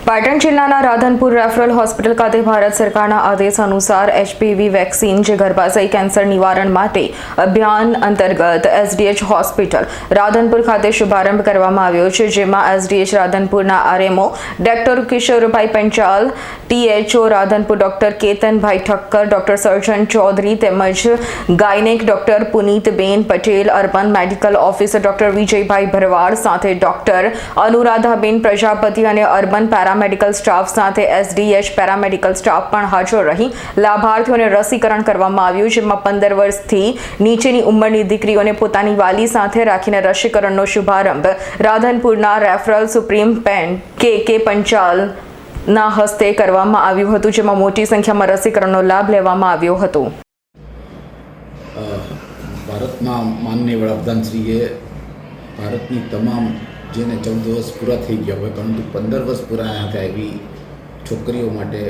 પાટણ જિલ્લાના Radhanpur referral hospital ખાતે ભારત સરકારના આદેશ અનુસાર HPV વેક્સિન જે ગર્ભાશય કેન્સર નિવારણ માટે અભિયાન અંતર્ગત SDH હોસ્પિટલ રાધનપુર ખાતે શુભારંભ કરવામાં આવ્યો છે, જેમાં SDH રાધનપુરના RMO doctor Kishorbhai Panchal, THO Radhanpur doctor Ketanbhai Thakkar, doctor Sarjan Chaudhari તેમજ gynaec doctor Punitben Patel, urban medical officer doctor Vijaybhai Bharwad સાથે ડોક્ટર અનુરાધાબેન પ્રજાપતિ અને અર્બન પેરામેડિકલ સ્ટાફ સાથે SDH પેરામેડિકલ સ્ટાફ પણ હાજર રહી લાભાર્થીઓને રસીકરણ કરવામાં આવ્યું, જેમાં 15 વર્ષથી નીચેની ઉંમરની દીકરીઓને પોતાની વાલી સાથે રાખીને રસીકરણનો શુભારંભ રાધનપુરના રેફરલ સુપ્રિન્ટેન્ડન્ટ કે પંચાલના હસ્તે કરવામાં આવ્યું હતું, જેમાં મોટી સંખ્યામાં રસીકરણનો લાભ લેવામાં આવ્યો હતો. ભારતના માનનીય વડાપ્રધાનશ્રીએ ભારતની તમામ જેને 14 વર્ષ પૂરા થઈ ગયા હોય પરંતુ 15 વર્ષ પૂરા ના થાય એવી છોકરીઓ માટે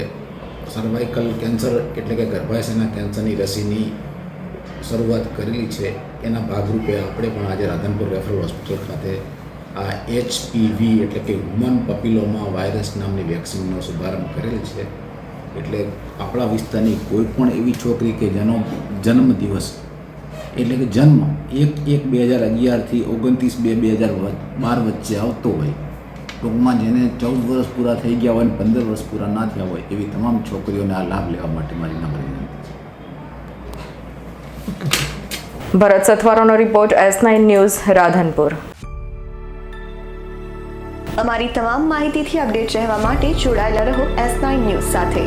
સર્વાઇકલ કેન્સર એટલે કે ગર્ભાશયના કેન્સરની રસીની શરૂઆત કરેલી છે. એના ભાગરૂપે આપણે પણ આજે રાધનપુર રેફરલ હોસ્પિટલ ખાતે આ HPV એટલે કે હ્યુમન પપિલોમા વાયરસ નામની વેક્સિનનો શુભારંભ કરેલ છે. એટલે આપણા વિસ્તારની કોઈ પણ એવી છોકરી કે જેનો જન્મદિવસ એટલે કે જન્મ 1/1/2011થી 29/2/2012 વચ્ચે આવતો હોય, ટૂંકમાં જેને 14 વર્ષ પૂરા થઈ ગયા હોય અને 15 વર્ષ પૂરા ના થયા હોય એવી તમામ છોકરીઓને આ લાભ લેવા માટે મારી નમ્ર વિનંતી છે. ભરત સથવારાનો રિપોર્ટ, S9 ન્યૂઝ, રાધનપુર. અમારી તમામ માહિતીથી અપડેટ રહેવા માટે જોડાયેલા રહો S9 ન્યૂઝ સાથે.